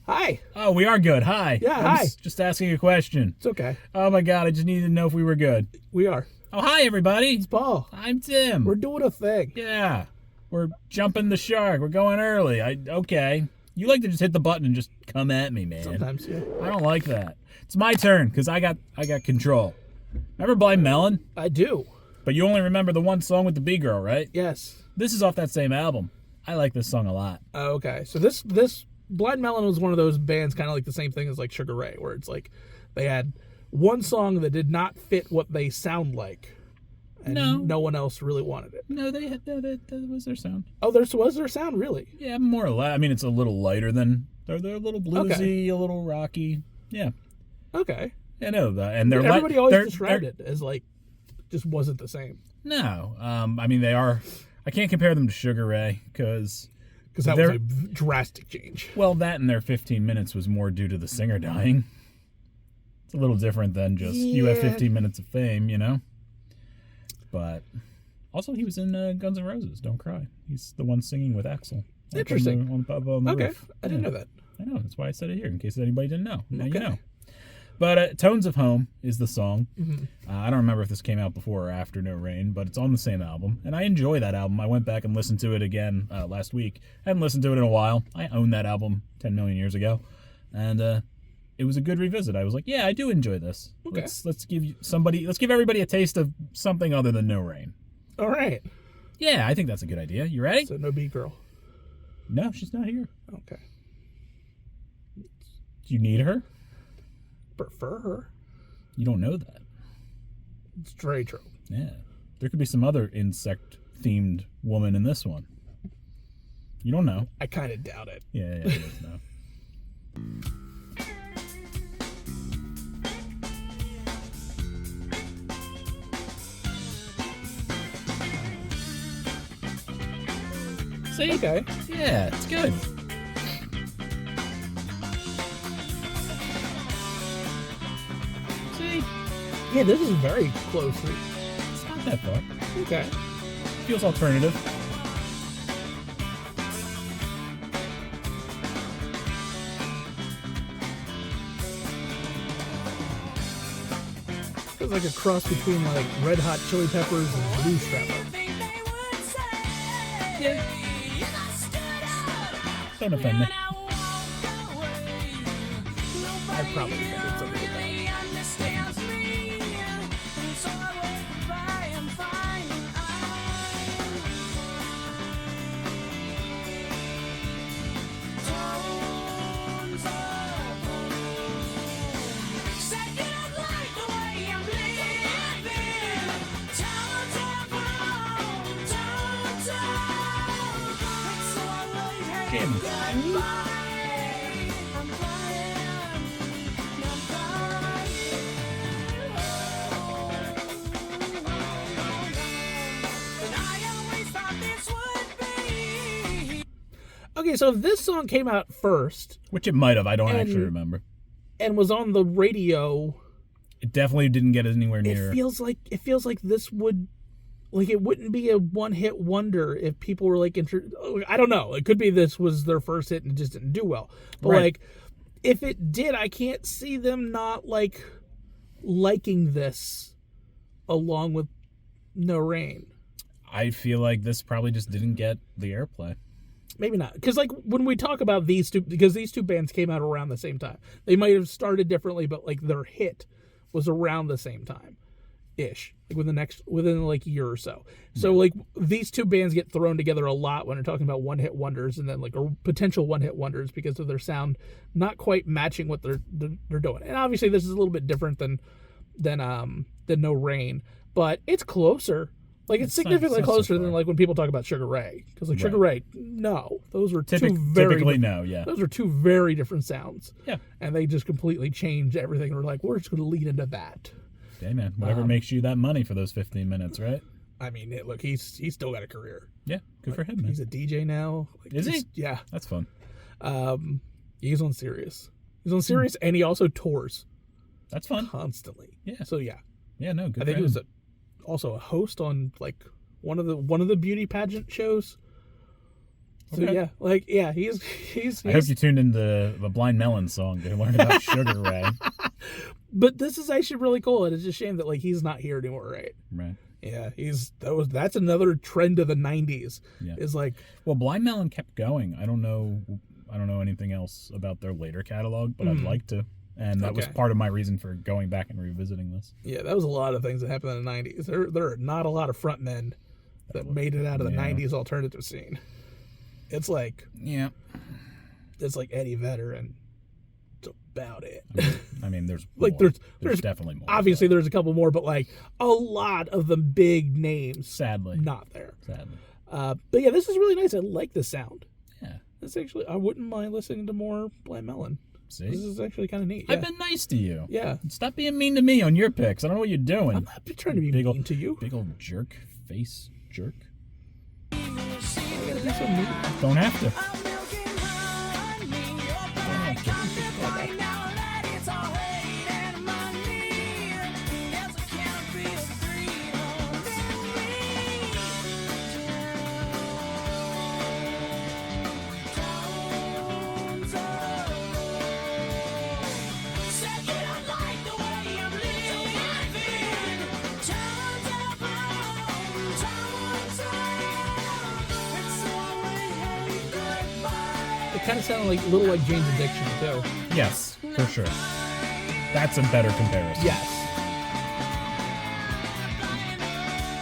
Hi. Oh, we are good. Hi. Yeah, I hi. was just asking a question. It's okay. Oh my God, I just needed to know if we were good. We are. Oh, hi everybody. It's Paul. I'm Tim. We're doing a thing. Yeah. We're jumping the shark. We're going early. Okay. You like to just hit the button and just come at me, man. Sometimes, yeah. I don't like that. It's my turn because I got control. Remember Blind Melon? I do. But you only remember the one song with the bee girl, right? Yes. This is off that same album. I like this song a lot. Oh, okay. So this Blind Melon was one of those bands, kind of like the same thing as like Sugar Ray, where it's like they had one song that did not fit what they sound like, and no one else really wanted it. No, that was their sound. Oh, was their sound really? Yeah, more or less. I mean, it's a little lighter than they're a little bluesy, Okay. a little rocky. Yeah, Okay. I know that, and they're Everybody always described it as like just wasn't the same. No, I mean they are. I can't compare them to Sugar Ray because that was a drastic change. Well, that and their 15 minutes was more due to the singer dying. It's a little different than just you have 15 minutes of fame, you know. But also, he was in Guns N' Roses. Don't cry. He's the one singing with Axl. Interesting. On the Okay, roof. I didn't know that. I know. That's why I said it here in case anybody didn't know. Now Okay. you know. But Tones of Home is the song. Mm-hmm. I don't remember if this came out before or after No Rain, but it's on the same album. And I enjoy that album. I went back and listened to it again last week. I hadn't listened to it in a while. I owned that album 10 million years ago. And it was a good revisit. I was like, yeah, I do enjoy this. Okay. Let's give everybody a taste of something other than No Rain. All right. Yeah, I think that's a good idea. You ready? So no B girl. No, she's not here. Okay. Do you need her? Prefer her. You don't know that. It's very true. Yeah. There could be some other insect-themed woman in this one. You don't know. I kind of doubt it. Yeah, it is now. See? Okay. Yeah, it's good. See? Yeah, this is very close. It's not that far. Okay. Feels alternative. Feels like a cross between like Red Hot Chili Peppers and Blue Strapper. Yeah. Don't offend me. I probably think it's something like that. Okay, so if this song came out first Which it might have. I don't actually remember. and was on the radio, It definitely didn't get anywhere near. it feels like this would, like, it wouldn't be a one-hit wonder if people were like, I don't know. It could be this was their first hit and it just didn't do well. But Right. like, if it did, I can't see them not like liking this along with No Rain. I feel like this probably just didn't get the airplay. Maybe not, because like when we talk about these two, because these two bands came out around the same time, they might have started differently, but like their hit was around the same time, ish, like within like a year or so. So like these two bands get thrown together a lot when we're talking about one hit wonders, and then like potential one hit wonders because of their sound not quite matching what they're doing. And obviously this is a little bit different than No Rain, but it's closer. Like, it's significantly not so closer far. than, like, when people talk about Sugar Ray. Because, like, Sugar Ray, no. Those were Typically, no, yeah. Those are two very different sounds. Yeah. And they just completely changed everything. And we're like, we're just going to lead into that. Hey, man, whatever makes you that money for those 15 minutes, right? I mean, look, he's still got a career. Yeah, good for him, man. He's a DJ now. Like, Is he? Yeah. That's fun. He's on Sirius. He's on Sirius, and he also tours That's fun. constantly. Yeah. So, yeah. Yeah, no, good I think for he was him. also a host on, like, one of the beauty pageant shows. So he's I hope you tuned into the Blind Melon song to learn about Sugar Ray. But this is actually really cool, and it's a shame that he's not here anymore, right? Right. Yeah, that's another trend of the '90s. Yeah. Is well, Blind Melon kept going. I don't know anything else about their later catalog, but I'd like to. And that was part of my reason for going back and revisiting this. Yeah, that was a lot of things that happened in the '90s. There are not a lot of front men that made it out of the '90s alternative scene. It's like it's like Eddie Vedder, and it's about it. I mean there's there's definitely more. Obviously, there's a couple more, but a lot of the big names, sadly, not there. Sadly, but yeah, this is really nice. I like the sound. Yeah, this actually, I wouldn't mind listening to more Blind Melon. See? This is actually kind of neat. Yeah. I've been nice to you. Yeah. Stop being mean to me on your picks. I don't know what you're doing. I'm not trying to be mean to you. Big old jerk. Face jerk. Gotta be so mean. Don't have to. It kind of sounded a little like Jane's Addiction, too. Yes, for sure. That's a better comparison. Yes.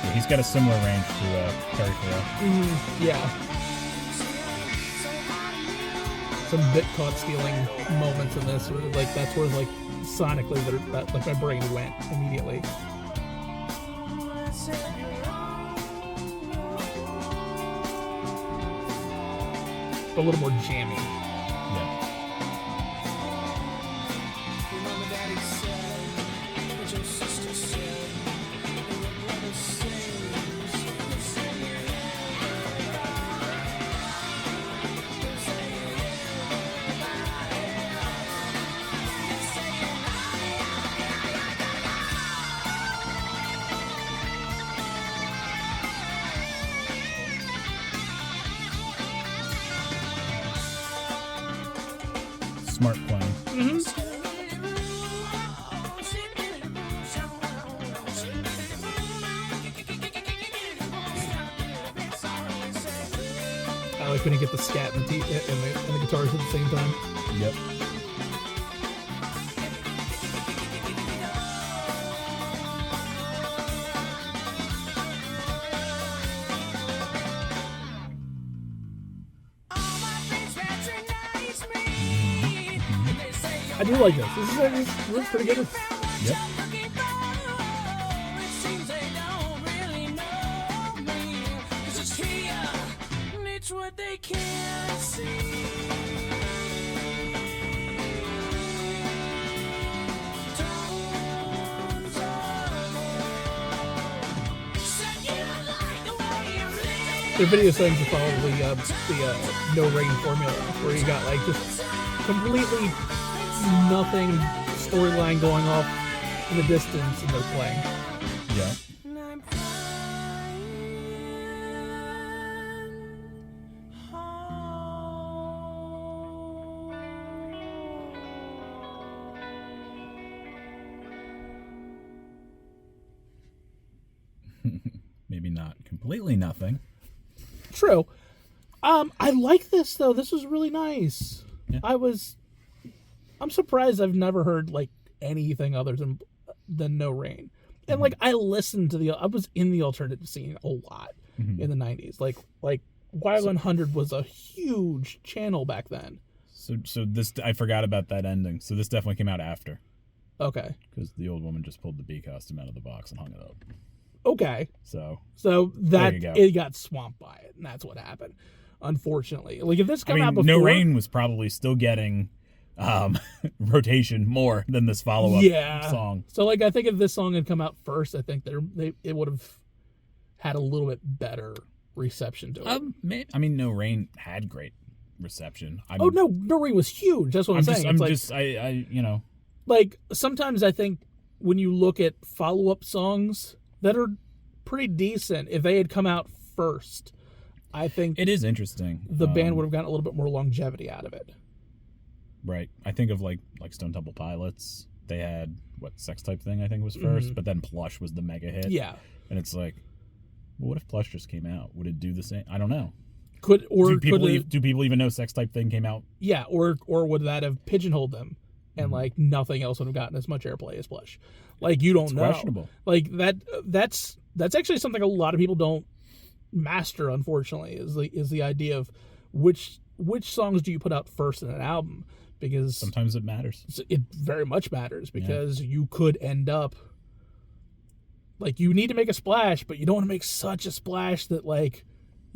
Yeah, he's got a similar range to Perry Farrell. Yeah. Some bit caught stealing moments in this, where that's where sonically that my brain went immediately. A little more jammy. Yeah. Smart playing. I like when you get the scat and the guitars at the same time. Yep. I do like this. This is pretty good. Yep. What they can't see. Their video settings are probably the no rain formula, where you got just completely nothing storyline going off in the distance, and they're playing. Yeah. Maybe not completely nothing. True. I like this though. This was really nice. Yeah. I'm surprised I've never heard anything other than No Rain. And I listened to I was in the alternative scene a lot in the 90s. Like Wild 100 was a huge channel back then. So this, I forgot about that ending. So this definitely came out after. Okay. Because the old woman just pulled the bee costume out of the box and hung it up. Okay. So that it got swamped by it, and that's what happened. Unfortunately, if this came out before, No Rain was probably still getting rotation more than this follow-up song. So I think if this song had come out first, I think it would have had a little bit better reception to it. No Rain had great reception. No Rain was huge. That's what I'm saying. Sometimes I think when you look at follow-up songs that are pretty decent, if they had come out first, I think It is interesting. the band would have gotten a little bit more longevity out of it. Right. I think of like Stone Temple Pilots. They had Sex Type Thing I think was first, but then Plush was the mega hit. Yeah. And it's like, well, what if Plush just came out? Would it do the same? I don't know. Do Do people even know Sex Type Thing came out? Yeah, or would that have pigeonholed them, and like nothing else would have gotten as much airplay as Plush? Like you don't know. Questionable. Like that's actually something a lot of people don't master. Unfortunately, is the idea of which songs do you put out first in an album, because Sometimes it matters. it very much matters, because you could end up like you need to make a splash, but you don't want to make such a splash that like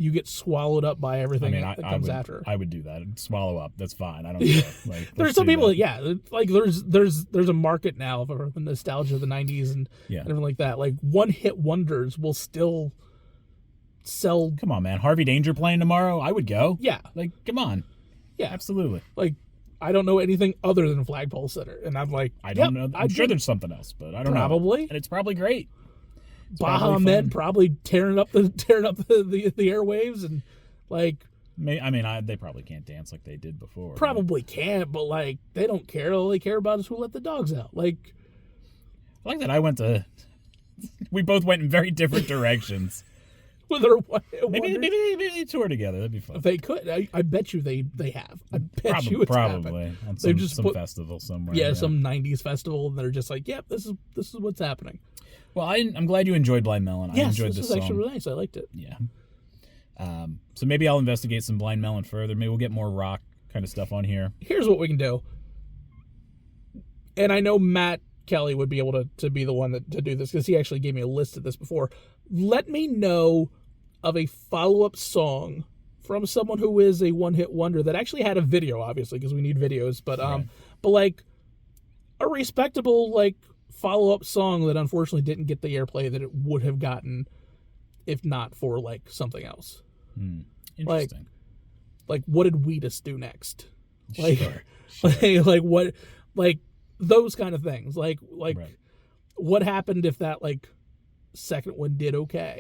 you get swallowed up by everything that comes after. I would do that. Swallow up. That's fine. I don't care. Like, There's some people, like there's a market now for the nostalgia of the '90s and everything like that. Like one hit wonders will still sell. Come on, man. Harvey Danger playing tomorrow? I would go. Yeah, Like, come on. yeah, Absolutely. like I don't know anything other than Flagpole Sitter, and I'm like, I don't know. I'm sure there's something else, but I don't know. Probably. And it's probably great. Baha Men probably tearing up the airwaves, and like They probably can't dance like they did before. probably can't, but like they don't care. All they care about is who let the dogs out. Like I like that we both went in very different directions. with their Maybe they tour together. That'd be fun. if they could, I bet you they have. I bet you it's Probably happened. on They've just some put- festival somewhere. Yeah, some '90s festival, and they're just like, "Yep, this is what's happening." Well, I'm glad you enjoyed Blind Melon. I Yes, enjoyed this this was song. actually really nice. I liked it. Yeah. So maybe I'll investigate some Blind Melon further. Maybe we'll get more rock kind of stuff on here. Here's what we can do, and I know Matt Kelly would be able to be the one to do this, because he actually gave me a list of this before. Let me know of a follow-up song from someone who is a one-hit wonder that actually had a video, obviously, because we need videos, but but like a respectable like follow-up song that unfortunately didn't get the airplay that it would have gotten if not for like something else. Interesting. Like what did Wheatus do next? Like, Sure. like what, like those kind of things. Like Right. what happened if that like second one did okay?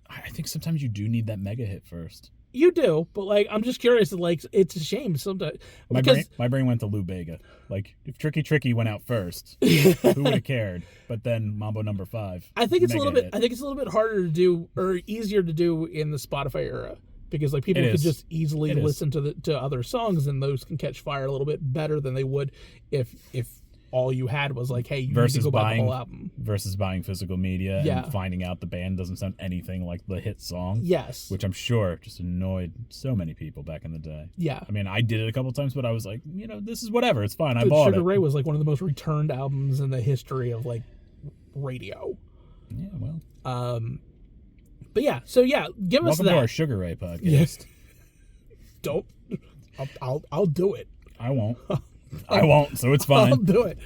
I think sometimes you do need that mega hit first. You do, but like I'm just curious. Like it's a shame sometimes My brain went to Lou Bega. Like if Tricky Tricky went out first, who would have cared? But then Mambo Number 5. I think it's a mega little bit. hit. I think it's a little bit harder to do or easier to do in the Spotify era, because like people It could is. just easily It is. listen to other songs, and those can catch fire a little bit better than they would if all you had was like, hey, you need to versus go buy the buying whole album. buying physical media Yeah. and finding out the band doesn't sound anything like the hit song. Yes. Which I'm sure just annoyed so many people back in the day. Yeah. I mean, I did it a couple times, but I was like, this is whatever. It's fine. I Dude, bought Sugar it. Ray was like one of the most returned albums in the history of like radio. Yeah, well. But yeah, so yeah, give us Welcome to our that. Sugar Ray podcast. Yes. Don't. I'll do it. I won't. I won't, so it's I'll fine. do it.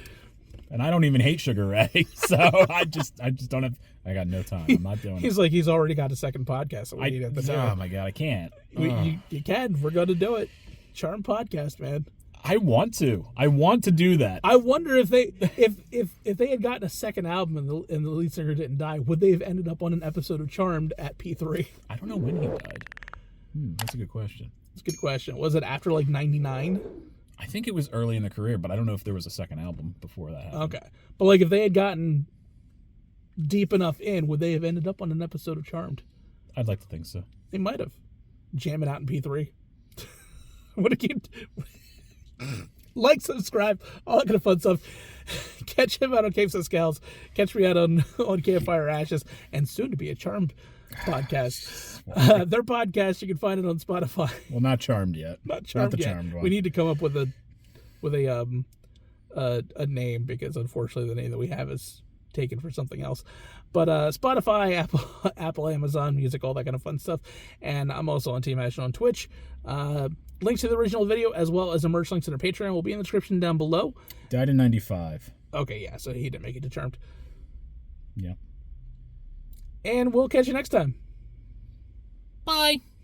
And I don't even hate Sugar Ray, so I just don't have. I got no time. I'm not doing it. He's already got a second podcast. So we need to do Oh it. my god, I can't. You can. We're going to do it. Charm podcast, man. I want to. I want to do that. I wonder if they had gotten a second album and the lead singer didn't die, would they have ended up on an episode of Charmed at P3? I don't know when he died. That's a good question. That's a good question. Was it after like 99? I think it was early in the career, but I don't know if there was a second album before that happened. Okay. But like if they had gotten deep enough in, would they have ended up on an episode of Charmed? I'd like to think so. They might have. Jamming out in P3. What a keep. Like, subscribe, all that kind of fun stuff. Catch him out on Capes and Scowls. Catch me out on Campfire Ashes, and soon to be a Charmed podcast. Their podcast, you can find it on Spotify. Well, not Charmed yet. Not Charmed the yet. Charmed one. We need to come up with a name, because unfortunately the name that we have is taken for something else. But Spotify, Apple, Amazon Music, all that kind of fun stuff. And I'm also on Team Ashen on Twitch. Links to the original video as well as the merch links in our Patreon will be in the description down below. Died in 95. Okay, yeah, so he didn't make it to Charmed. Yeah. And we'll catch you next time. Bye.